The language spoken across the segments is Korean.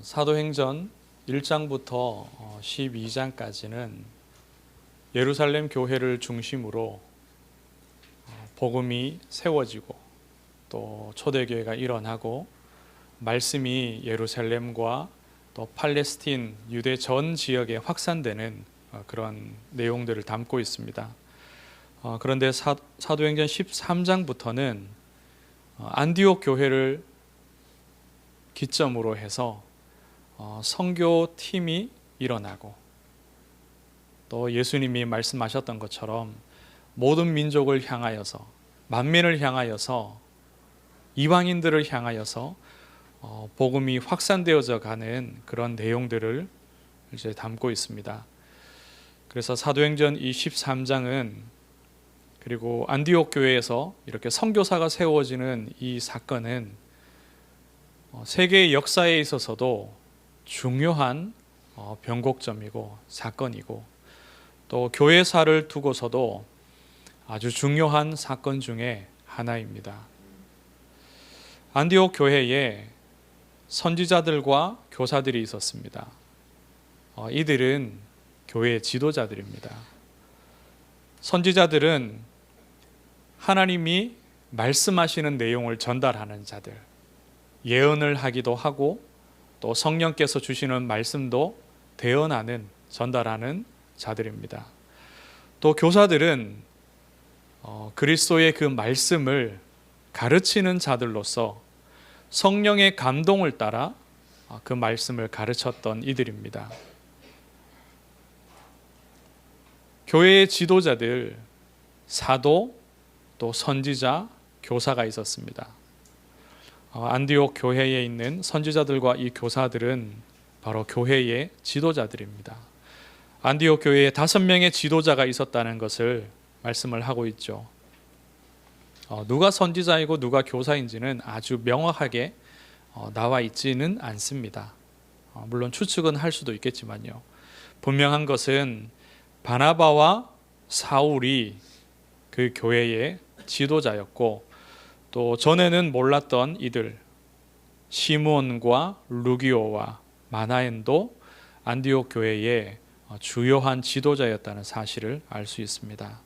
사도행전 1장부터 12장까지는 예루살렘 교회를 중심으로 복음이 세워지고 또 초대교회가 일어나고 말씀이 예루살렘과 또 팔레스틴, 유대 전 지역에 확산되는 그런 내용들을 담고 있습니다. 그런데 사도행전 13장부터는 안디옥 교회를 기점으로 해서 선교팀이 일어나고 또 예수님이 말씀하셨던 것처럼 모든 민족을 향하여서 만민을 향하여서 이방인들을 향하여서 복음이 확산되어져 가는 그런 내용들을 이제 담고 있습니다. 그래서 사도행전 13장은 그리고 안디옥 교회에서 이렇게 선교사가 세워지는 이 사건은 세계의 역사에 있어서도 중요한 변곡점이고 사건이고 또 교회사를 두고서도 아주 중요한 사건 중에 하나입니다. 안디옥 교회에 선지자들과 교사들이 있었습니다. 이들은 교회의 지도자들입니다. 선지자들은 하나님이 말씀하시는 내용을 전달하는 자들, 예언을 하기도 하고 또 성령께서 주시는 말씀도 대언하는, 전달하는 자들입니다. 또 교사들은 그리스도의 그 말씀을 가르치는 자들로서 성령의 감동을 따라 그 말씀을 가르쳤던 이들입니다. 교회의 지도자들, 사도, 또 선지자, 교사가 있었습니다. 안디옥 교회에 있는 선지자들과 이 교사들은 바로 교회의 지도자들입니다. 안디옥 교회에 5명의 지도자가 있었다는 것을 말씀을 하고 있죠. 누가 선지자이고 누가 교사인지는 아주 명확하게 나와 있지는 않습니다. 물론 추측은 할 수도 있겠지만요. 분명한 것은 바나바와 사울이 그 교회의 지도자였고 또 전에는 몰랐던 이들 시므온과 루기오와 마나엔도 안디옥 교회의 주요한 지도자였다는 사실을 알 수 있습니다.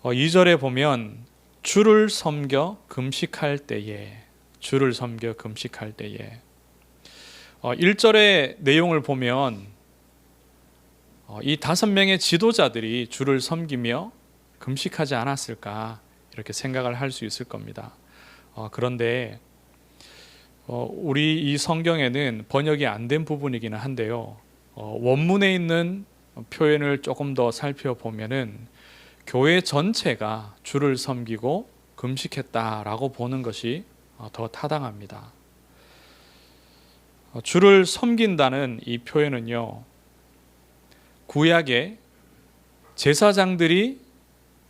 2절에 보면 주를 섬겨 금식할 때에 1절의 내용을 보면 이 5명의 지도자들이 주를 섬기며 금식하지 않았을까 이렇게 생각을 할 수 있을 겁니다. 그런데 우리 이 성경에는 번역이 안 된 부분이기는 한데요. 원문에 있는 표현을 조금 더 살펴보면은 교회 전체가 주를 섬기고 금식했다라고 보는 것이 더 타당합니다. 주를 섬긴다는 이 표현은요, 구약의 제사장들이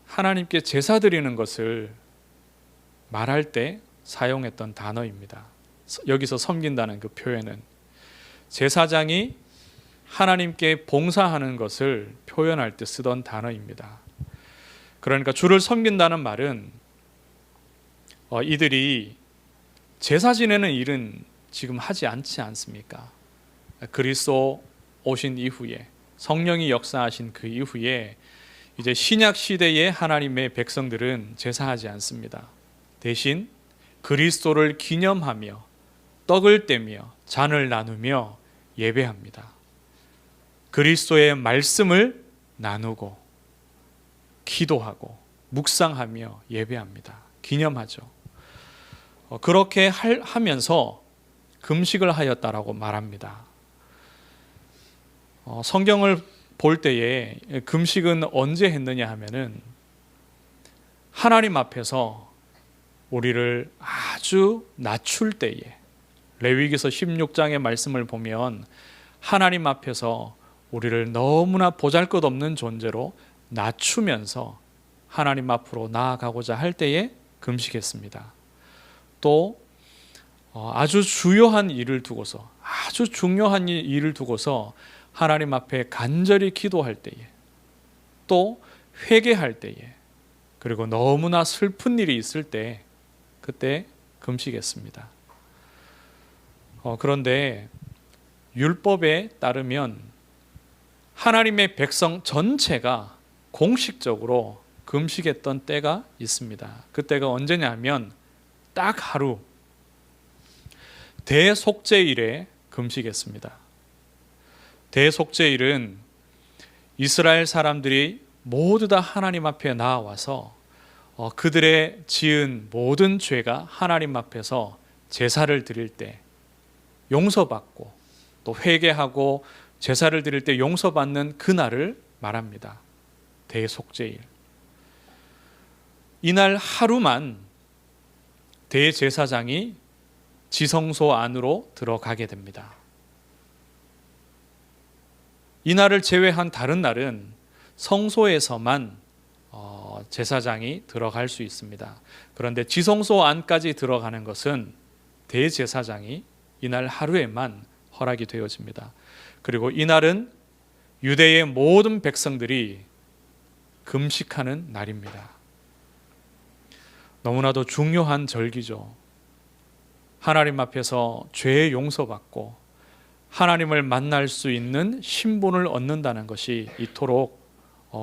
하나님께 제사 드리는 것을 말할 때 사용했던 단어입니다. 여기서 섬긴다는 그 표현은 제사장이 하나님께 봉사하는 것을 표현할 때 쓰던 단어입니다. 그러니까 주를 섬긴다는 말은 이들이 제사 지내는 일은 지금 하지 않지 않습니까? 그리스도 오신 이후에 성령이 역사하신 그 이후에 이제 신약 시대의 하나님의 백성들은 제사하지 않습니다. 대신 그리스도를 기념하며 떡을 떼며 잔을 나누며 예배합니다. 그리스도의 말씀을 나누고 기도하고 묵상하며 예배합니다. 기념하죠. 그렇게 하면서 금식을 하였다라고 말합니다. 성경을 볼 때에 금식은 언제 했느냐 하면은 하나님 앞에서 우리를 아주 낮출 때에, 레위기서 16장의 말씀을 보면 하나님 앞에서 우리를 너무나 보잘것없는 존재로 낮추면서 하나님 앞으로 나아가고자 할 때에 금식했습니다. 또 아주 주요한 일을 두고서, 아주 중요한 일을 두고서 하나님 앞에 간절히 기도할 때에, 또 회개할 때에, 그리고 너무나 슬픈 일이 있을 때 그때 금식했습니다. 그런데 율법에 따르면 하나님의 백성 전체가 공식적으로 금식했던 때가 있습니다. 그때가 언제냐면 딱 하루, 대속죄일에 금식했습니다. 대속죄일은 이스라엘 사람들이 모두 다 하나님 앞에 나와서 그들의 지은 모든 죄가 하나님 앞에서 제사를 드릴 때 용서받고 또 회개하고 제사를 드릴 때 용서받는 그날을 말합니다. 대속죄일. 이날 하루만 대제사장이 지성소 안으로 들어가게 됩니다. 이날을 제외한 다른 날은 성소에서만 제사장이 들어갈 수 있습니다. 그런데 지성소 안까지 들어가는 것은 대제사장이 이날 하루에만 허락이 되어집니다. 그리고 이날은 유대의 모든 백성들이 금식하는 날입니다. 너무나도 중요한 절기죠. 하나님 앞에서 죄의 용서받고 하나님을 만날 수 있는 신분을 얻는다는 것이 이토록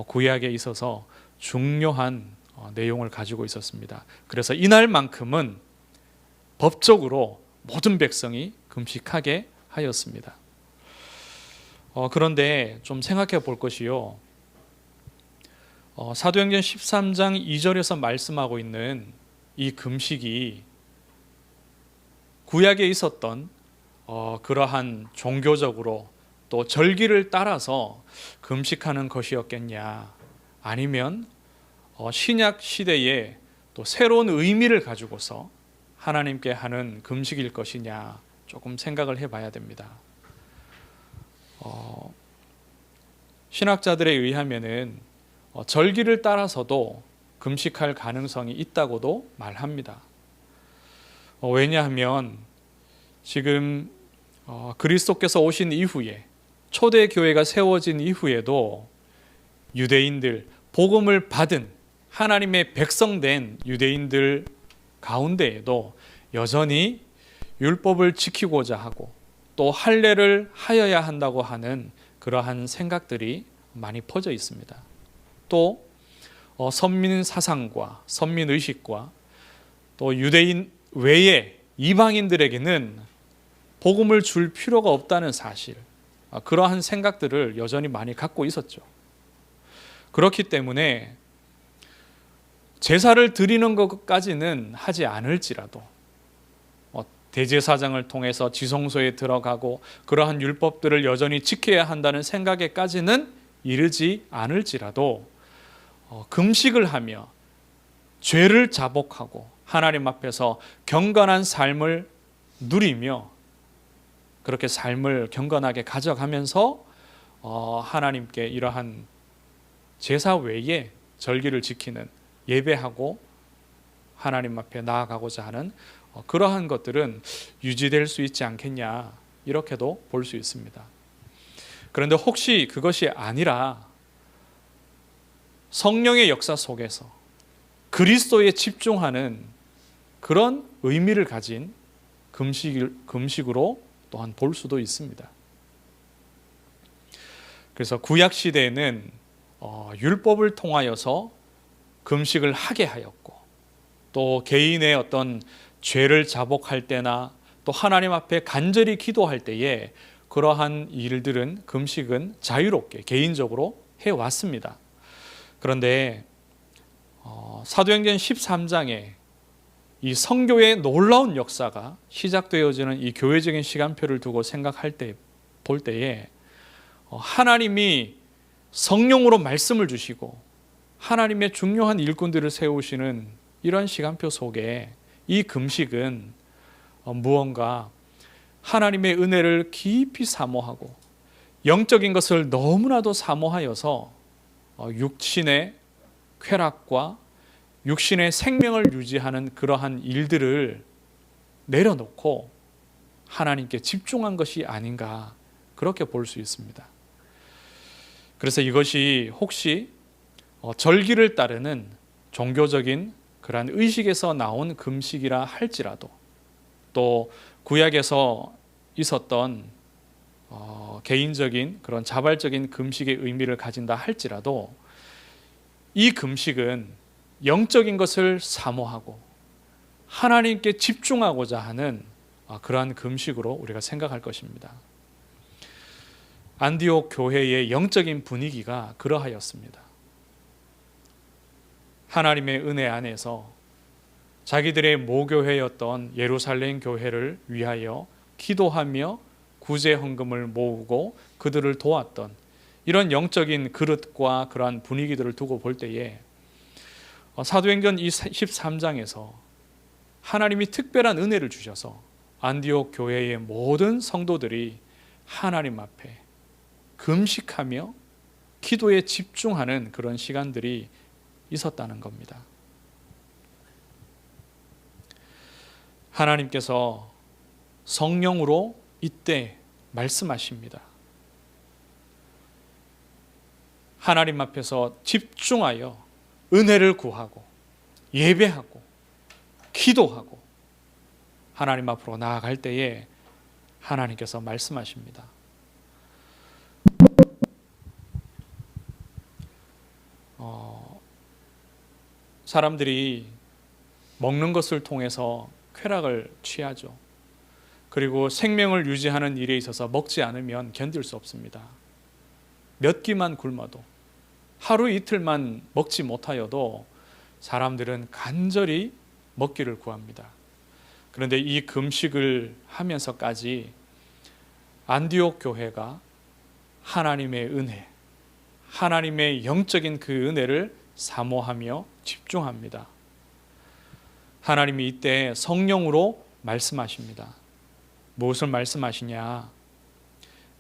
구약에 있어서 중요한 내용을 가지고 있었습니다. 그래서 이날만큼은 법적으로 모든 백성이 금식하게 하였습니다. 그런데 좀 생각해 볼 것이요. 사도행전 13장 2절에서 말씀하고 있는 이 금식이 구약에 있었던 그러한 종교적으로 또 절기를 따라서 금식하는 것이었겠냐, 아니면 신약 시대에 또 새로운 의미를 가지고서 하나님께 하는 금식일 것이냐 조금 생각을 해봐야 됩니다. 신학자들에 의하면은 절기를 따라서도 금식할 가능성이 있다고도 말합니다. 왜냐하면 지금 그리스도께서 오신 이후에 초대교회가 세워진 이후에도 유대인들, 복음을 받은 하나님의 백성된 유대인들 가운데에도 여전히 율법을 지키고자 하고 또 할례를 하여야 한다고 하는 그러한 생각들이 많이 퍼져 있습니다. 또 선민 사상과 선민 의식과 또 유대인 외에 이방인들에게는 복음을 줄 필요가 없다는 사실, 그러한 생각들을 여전히 많이 갖고 있었죠. 그렇기 때문에 제사를 드리는 것까지는 하지 않을지라도 대제사장을 통해서 지성소에 들어가고 그러한 율법들을 여전히 지켜야 한다는 생각에까지는 이르지 않을지라도 금식을 하며 죄를 자복하고 하나님 앞에서 경건한 삶을 누리며 그렇게 삶을 경건하게 가져가면서 하나님께 이러한 제사 외에 절기를 지키는, 예배하고 하나님 앞에 나아가고자 하는 그러한 것들은 유지될 수 있지 않겠냐, 이렇게도 볼 수 있습니다. 그런데 혹시 그것이 아니라 성령의 역사 속에서 그리스도에 집중하는 그런 의미를 가진 금식으로 또한 볼 수도 있습니다. 그래서 구약 시대에는 율법을 통하여서 금식을 하게 하였고, 또 개인의 어떤 죄를 자복할 때나 또 하나님 앞에 간절히 기도할 때에 그러한 일들은 금식은 자유롭게 개인적으로 해왔습니다. 그런데 사도행전 13장에 이 선교의 놀라운 역사가 시작되어지는 이 교회적인 시간표를 두고 생각할 때, 볼 때에 하나님이 성령으로 말씀을 주시고 하나님의 중요한 일꾼들을 세우시는 이런 시간표 속에 이 금식은 무언가 하나님의 은혜를 깊이 사모하고 영적인 것을 너무나도 사모하여서 육신의 쾌락과 육신의 생명을 유지하는 그러한 일들을 내려놓고 하나님께 집중한 것이 아닌가, 그렇게 볼 수 있습니다. 그래서 이것이 혹시 절기를 따르는 종교적인 그러한 의식에서 나온 금식이라 할지라도, 또 구약에서 있었던 개인적인 그런 자발적인 금식의 의미를 가진다 할지라도 이 금식은 영적인 것을 사모하고 하나님께 집중하고자 하는 그러한 금식으로 우리가 생각할 것입니다. 안디옥 교회의 영적인 분위기가 그러하였습니다. 하나님의 은혜 안에서 자기들의 모교회였던 예루살렘 교회를 위하여 기도하며 구제 헌금을 모으고 그들을 도왔던 이런 영적인 그릇과 그러한 분위기들을 두고 볼 때에 사도행전 13장에서 하나님이 특별한 은혜를 주셔서 안디옥 교회의 모든 성도들이 하나님 앞에 금식하며 기도에 집중하는 그런 시간들이 있었다는 겁니다. 하나님께서 성령으로 이때 말씀하십니다. 하나님 앞에서 집중하여 은혜를 구하고 예배하고 기도하고 하나님 앞으로 나아갈 때에 하나님께서 말씀하십니다. 사람들이 먹는 것을 통해서 쾌락을 취하죠. 그리고 생명을 유지하는 일에 있어서 먹지 않으면 견딜 수 없습니다. 몇 끼만 굶어도 하루 이틀만 먹지 못하여도 사람들은 간절히 먹기를 구합니다. 그런데 이 금식을 하면서까지 안디옥 교회가 하나님의 은혜, 하나님의 영적인 그 은혜를 사모하며 집중합니다. 하나님이 이때 성령으로 말씀하십니다. 무엇을 말씀하시냐?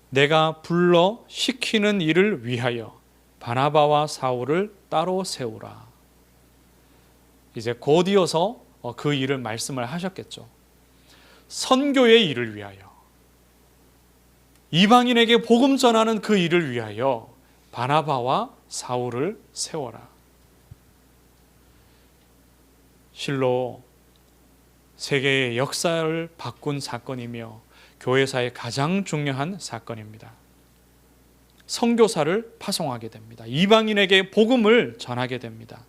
내가 불러 시키는 일을 위하여 바나바와 사울을 따로 세우라. 이제 곧 이어서 그 일을 말씀을 하셨겠죠. 선교의 일을 위하여, 이방인에게 복음 전하는 그 일을 위하여 바나바와 사울을 세워라. 실로 세계의 역사를 바꾼 사건이며 교회사의 가장 중요한 사건입니다. 선교사를 파송하게 됩니다. 이방인에게 복음을 전하게 됩니다.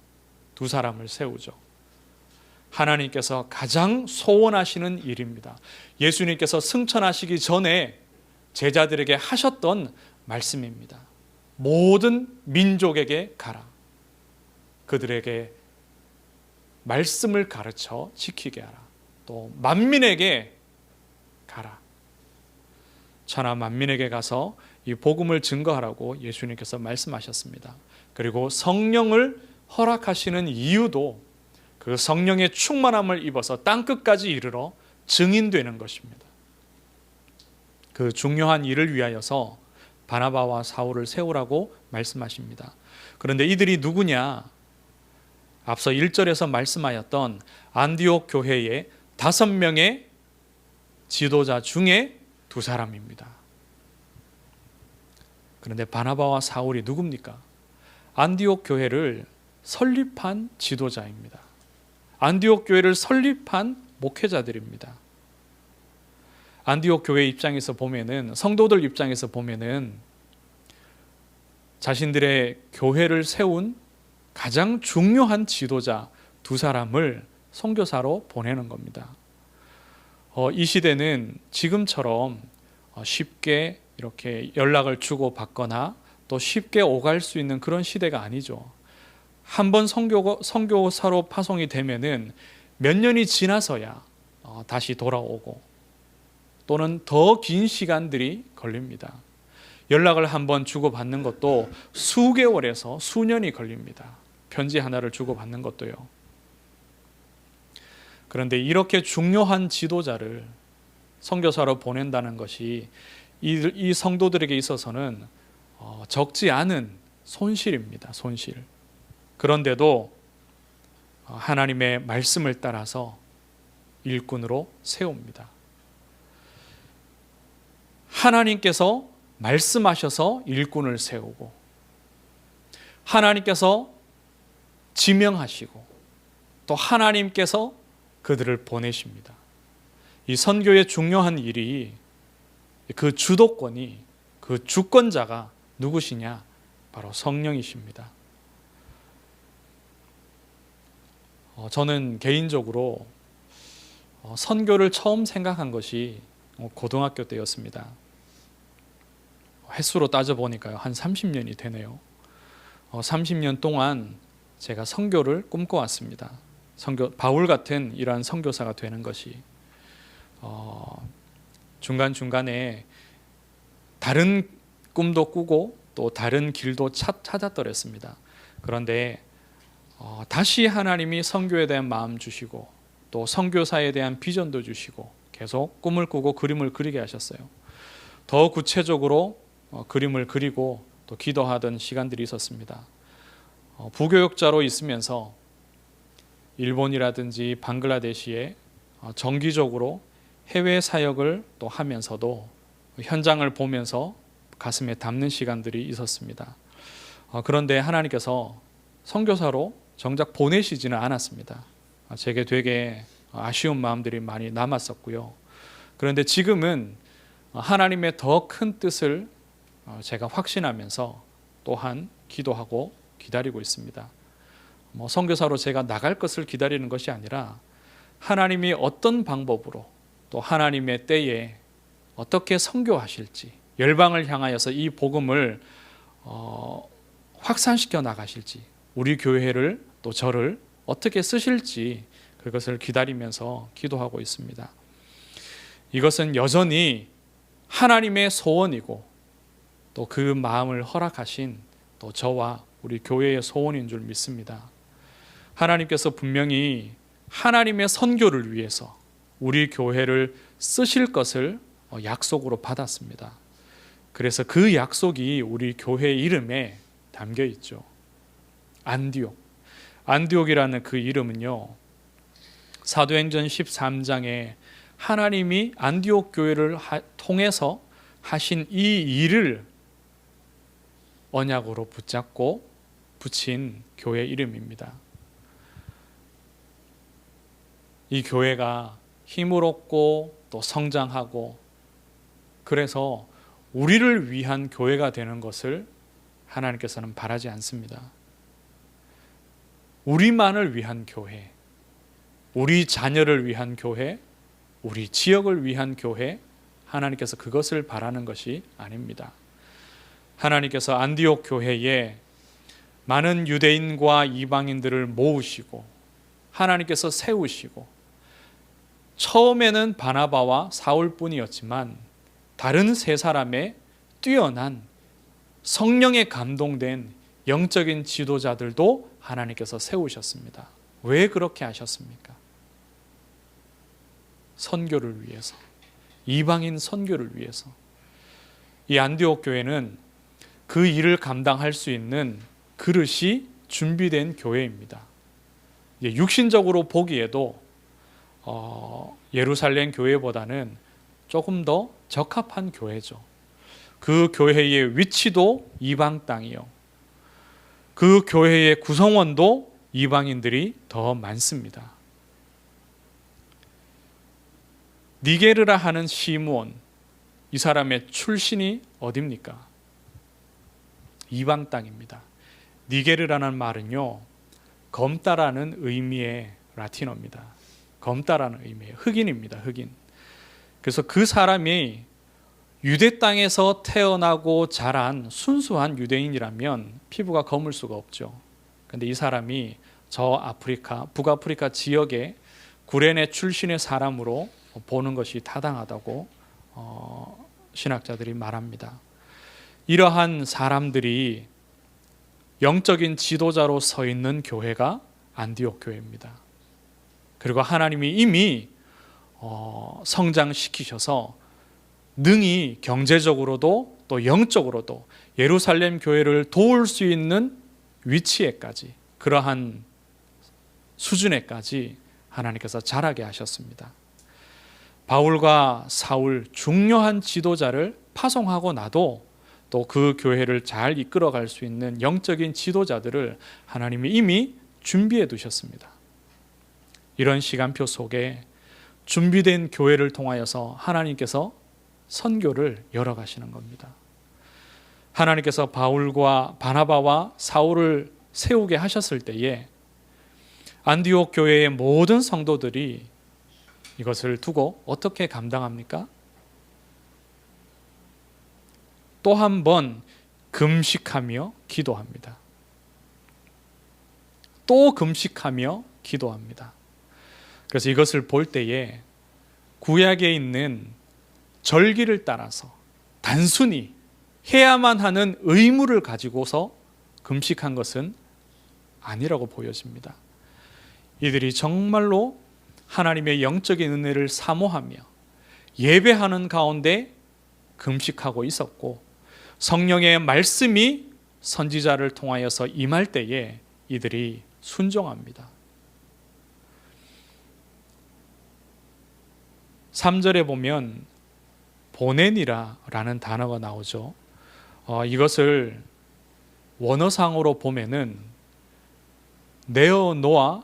두 사람을 세우죠. 하나님께서 가장 소원하시는 일입니다. 예수님께서 승천하시기 전에 제자들에게 하셨던 말씀입니다. 모든 민족에게 가라. 그들에게 말씀을 가르쳐 지키게 하라. 또 만민에게 가라. 천하 만민에게 가서 이 복음을 증거하라고 예수님께서 말씀하셨습니다. 그리고 성령을 허락하시는 이유도 그 성령의 충만함을 입어서 땅끝까지 이르러 증인되는 것입니다. 그 중요한 일을 위하여서 바나바와 사울을 세우라고 말씀하십니다. 그런데 이들이 누구냐? 앞서 1절에서 말씀하였던 안디옥 교회의 5명의 지도자 중에 2사람입니다. 그런데 바나바와 사울이 누굽니까? 안디옥 교회를 설립한 지도자입니다. 안디옥 교회를 설립한 목회자들입니다. 안디옥 교회 입장에서 보면은, 성도들 입장에서 보면은 자신들의 교회를 세운 가장 중요한 지도자 2사람을 선교사로 보내는 겁니다. 이 시대는 지금처럼 쉽게 이렇게 연락을 주고 받거나 또 쉽게 오갈 수 있는 그런 시대가 아니죠. 한번 선교사로 파송이 되면은 몇 년이 지나서야 다시 돌아오고 또는 더 긴 시간들이 걸립니다. 연락을 한번 주고받는 것도 수개월에서 수년이 걸립니다. 편지 하나를 주고받는 것도요. 그런데 이렇게 중요한 지도자를 선교사로 보낸다는 것이 이 성도들에게 있어서는 적지 않은 손실입니다. 손실. 그런데도 하나님의 말씀을 따라서 일꾼으로 세웁니다. 하나님께서 말씀하셔서 일꾼을 세우고 하나님께서 지명하시고 또 하나님께서 그들을 보내십니다. 이 선교의 중요한 일이 그 주도권이, 그 주권자가 누구시냐? 바로 성령이십니다. 저는 개인적으로 선교를 처음 생각한 것이 고등학교 때였습니다. 횟수로 따져보니까요, 한 30년이 되네요. 30년 동안 제가 선교를 꿈꿔왔습니다. 바울 같은 이러한 선교사가 되는 것이. 중간중간에 다른 꿈도 꾸고 또 다른 길도 찾았더랬습니다. 그런데 다시 하나님이 선교에 대한 마음 주시고 또 선교사에 대한 비전도 주시고 계속 꿈을 꾸고 그림을 그리게 하셨어요. 더 구체적으로 그림을 그리고 또 기도하던 시간들이 있었습니다. 부교육자로 있으면서 일본이라든지 방글라데시에 정기적으로 해외 사역을 또 하면서도 현장을 보면서 가슴에 담는 시간들이 있었습니다. 그런데 하나님께서 선교사로 정작 보내시지는 않았습니다. 제게 되게 아쉬운 마음들이 많이 남았었고요. 그런데 지금은 하나님의 더 큰 뜻을 제가 확신하면서 또한 기도하고 기다리고 있습니다. 선교사로 제가 나갈 것을 기다리는 것이 아니라 하나님이 어떤 방법으로 또 하나님의 때에 어떻게 선교하실지, 열방을 향하여서 이 복음을 확산시켜 나가실지, 우리 교회를 또 저를 어떻게 쓰실지 그것을 기다리면서 기도하고 있습니다. 이것은 여전히 하나님의 소원이고 또 그 마음을 허락하신 또 저와 우리 교회의 소원인 줄 믿습니다. 하나님께서 분명히 하나님의 선교를 위해서 우리 교회를 쓰실 것을 약속으로 받았습니다. 그래서 그 약속이 우리 교회 이름에 담겨 있죠. 안디옥. 안디옥이라는 그 이름은요, 사도행전 13장에 하나님이 안디옥 교회를 통해서 하신 이 일을 언약으로 붙잡고 붙인 교회 이름입니다. 이 교회가 힘을 얻고 또 성장하고 그래서 우리를 위한 교회가 되는 것을 하나님께서는 바라지 않습니다. 우리만을 위한 교회, 우리 자녀를 위한 교회, 우리 지역을 위한 교회, 하나님께서 그것을 바라는 것이 아닙니다. 하나님께서 안디옥 교회에 많은 유대인과 이방인들을 모으시고 하나님께서 세우시고 처음에는 바나바와 사울뿐이었지만 다른 세 사람의 뛰어난 성령에 감동된 영적인 지도자들도 하나님께서 세우셨습니다. 왜 그렇게 하셨습니까? 선교를 위해서, 이방인 선교를 위해서. 이 안디옥 교회는 그 일을 감당할 수 있는 그릇이 준비된 교회입니다. 육신적으로 보기에도 예루살렘 교회보다는 조금 더 적합한 교회죠. 그 교회의 위치도 이방 땅이요. 그 교회의 구성원도 이방인들이 더 많습니다. 니게르라 하는 시므온, 이 사람의 출신이 어디입니까? 이방 땅입니다. 니게르라는 말은요, 검다라는 의미의 라틴어입니다. 검다라는 의미의 흑인입니다. 흑인. 그래서 그 사람이 유대 땅에서 태어나고 자란 순수한 유대인이라면 피부가 검을 수가 없죠. 그런데 이 사람이 저 아프리카, 북아프리카 지역의 구레네 출신의 사람으로 보는 것이 타당하다고 신학자들이 말합니다. 이러한 사람들이 영적인 지도자로 서 있는 교회가 안디옥 교회입니다. 그리고 하나님이 이미 성장시키셔서 능히 경제적으로도 또 영적으로도 예루살렘 교회를 도울 수 있는 위치에까지, 그러한 수준에까지 하나님께서 자라게 하셨습니다. 바울과 사울, 중요한 지도자를 파송하고 나도 또 그 교회를 잘 이끌어갈 수 있는 영적인 지도자들을 하나님이 이미 준비해 두셨습니다. 이런 시간표 속에 준비된 교회를 통하여서 하나님께서 선교를 열어가시는 겁니다. 하나님께서 바울과 바나바와 사울을 세우게 하셨을 때에 안디옥 교회의 모든 성도들이 이것을 두고 어떻게 감당합니까? 또 한 번 금식하며 기도합니다. 또 금식하며 기도합니다. 그래서 이것을 볼 때에 구약에 있는 절기를 따라서 단순히 해야만 하는 의무를 가지고서 금식한 것은 아니라고 보여집니다. 이들이 정말로 하나님의 영적인 은혜를 사모하며 예배하는 가운데 금식하고 있었고, 성령의 말씀이 선지자를 통하여서 임할 때에 이들이 순종합니다. 3절에 보면 보내니라 라는 단어가 나오죠. 이것을 원어상으로 보면은 내어놓아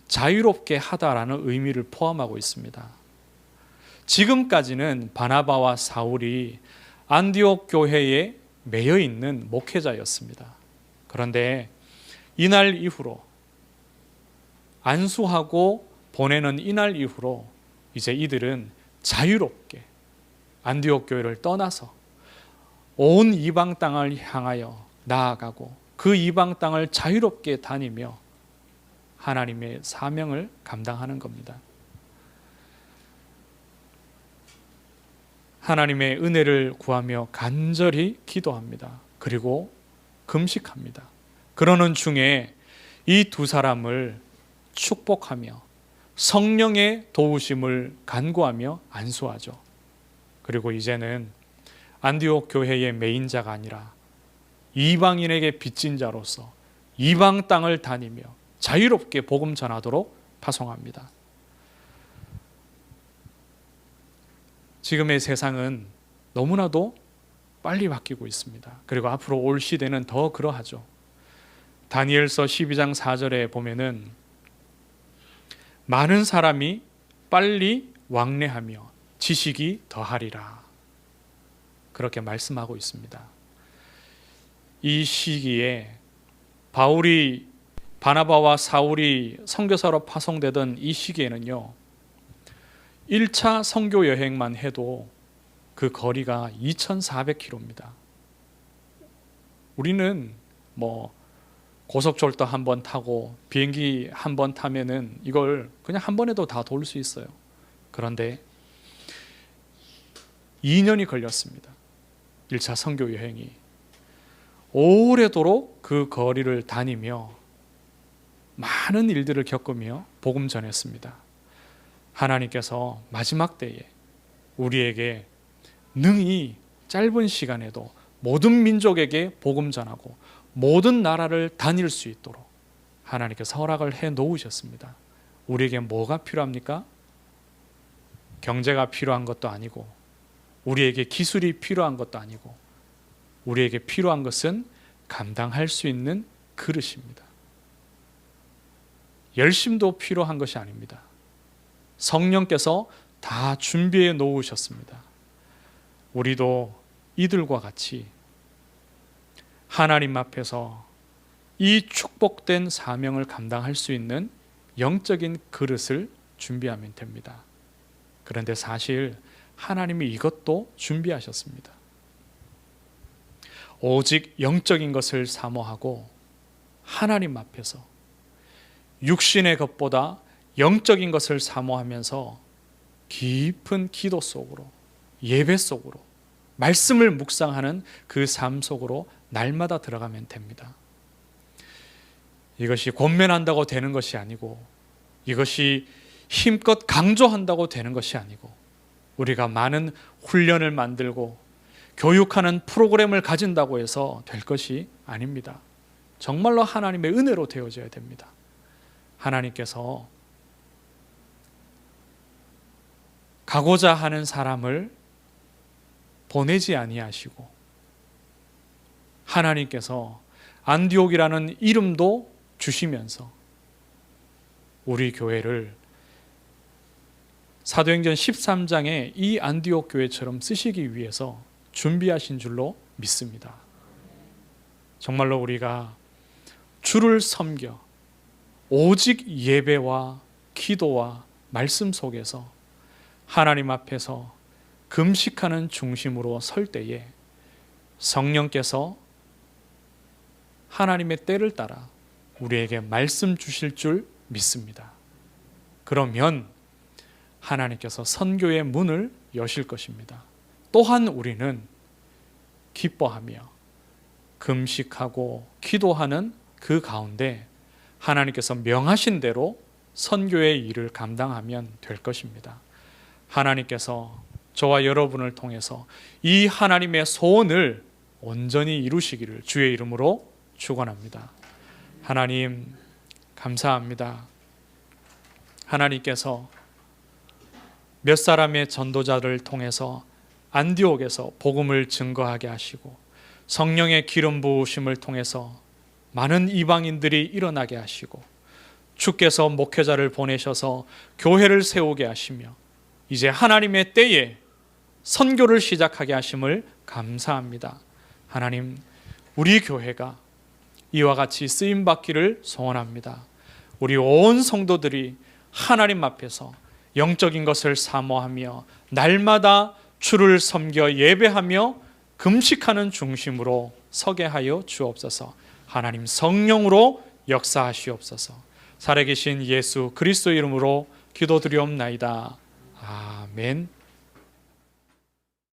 자유롭게 하다라는 의미를 포함하고 있습니다. 지금까지는 바나바와 사울이 안디옥 교회에 매여 있는 목회자였습니다. 그런데 이날 이후로, 안수하고 보내는 이날 이후로 이제 이들은 자유롭게 안디옥 교회를 떠나서 온 이방 땅을 향하여 나아가고 그 이방 땅을 자유롭게 다니며 하나님의 사명을 감당하는 겁니다. 하나님의 은혜를 구하며 간절히 기도합니다. 그리고 금식합니다. 그러는 중에 이 두 사람을 축복하며 성령의 도우심을 간구하며 안수하죠. 그리고 이제는 안디옥 교회의 메인자가 아니라 이방인에게 빚진 자로서 이방 땅을 다니며 자유롭게 복음 전하도록 파송합니다. 지금의 세상은 너무나도 빨리 바뀌고 있습니다. 그리고 앞으로 올 시대는 더 그러하죠. 다니엘서 12장 4절에 보면은 많은 사람이 빨리 왕래하며 지식이 더하리라, 그렇게 말씀하고 있습니다. 이 시기에 바나바와 사울이 선교사로 파송되던 이 시기에는요, 1차 선교 여행만 해도 그 거리가 2,400km입니다. 우리는 고속철도 한 번 타고 비행기 한 번 타면은 이걸 그냥 한 번에도 다 돌 수 있어요. 그런데 2년이 걸렸습니다. 1차 선교 여행이. 오래도록 그 거리를 다니며 많은 일들을 겪으며 복음 전했습니다. 하나님께서 마지막 때에 우리에게 능히 짧은 시간에도 모든 민족에게 복음 전하고 모든 나라를 다닐 수 있도록 하나님께서 허락을 해 놓으셨습니다. 우리에게 뭐가 필요합니까? 경제가 필요한 것도 아니고, 우리에게 기술이 필요한 것도 아니고, 우리에게 필요한 것은 감당할 수 있는 그릇입니다. 열심도 필요한 것이 아닙니다. 성령께서 다 준비해 놓으셨습니다. 우리도 이들과 같이 하나님 앞에서 이 축복된 사명을 감당할 수 있는 영적인 그릇을 준비하면 됩니다. 그런데 사실 하나님이 이것도 준비하셨습니다. 오직 영적인 것을 사모하고 하나님 앞에서 육신의 것보다 영적인 것을 사모하면서 깊은 기도 속으로, 예배 속으로, 말씀을 묵상하는 그 삶 속으로 날마다 들어가면 됩니다. 이것이 권면한다고 되는 것이 아니고, 이것이 힘껏 강조한다고 되는 것이 아니고, 우리가 많은 훈련을 만들고 교육하는 프로그램을 가진다고 해서 될 것이 아닙니다. 정말로 하나님의 은혜로 되어져야 됩니다. 하나님께서 가고자 하는 사람을 보내지 아니하시고, 하나님께서 안디옥이라는 이름도 주시면서 우리 교회를 사도행전 13장에 이 안디옥 교회처럼 쓰시기 위해서 준비하신 줄로 믿습니다. 정말로 우리가 주를 섬겨 오직 예배와 기도와 말씀 속에서 하나님 앞에서 금식하는 중심으로 설 때에 성령께서 하나님의 때를 따라 우리에게 말씀 주실 줄 믿습니다. 그러면 하나님께서 선교의 문을 여실 것입니다. 또한 우리는 기뻐하며 금식하고 기도하는 그 가운데 하나님께서 명하신 대로 선교의 일을 감당하면 될 것입니다. 하나님께서 저와 여러분을 통해서 이 하나님의 소원을 온전히 이루시기를 주의 이름으로 축원합니다. 하나님 감사합니다. 하나님께서 몇 사람의 전도자를 통해서 안디옥에서 복음을 증거하게 하시고 성령의 기름 부으심을 통해서 많은 이방인들이 일어나게 하시고 주께서 목회자를 보내셔서 교회를 세우게 하시며 이제 하나님의 때에 선교를 시작하게 하심을 감사합니다. 하나님, 우리 교회가 이와 같이 쓰임받기를 소원합니다. 우리 온 성도들이 하나님 앞에서 영적인 것을 사모하며 날마다 주를 섬겨 예배하며 금식하는 중심으로 서게 하여 주옵소서. 하나님 성령으로 역사하시옵소서. 살아계신 예수 그리스도 이름으로 기도드리옵나이다. 아멘.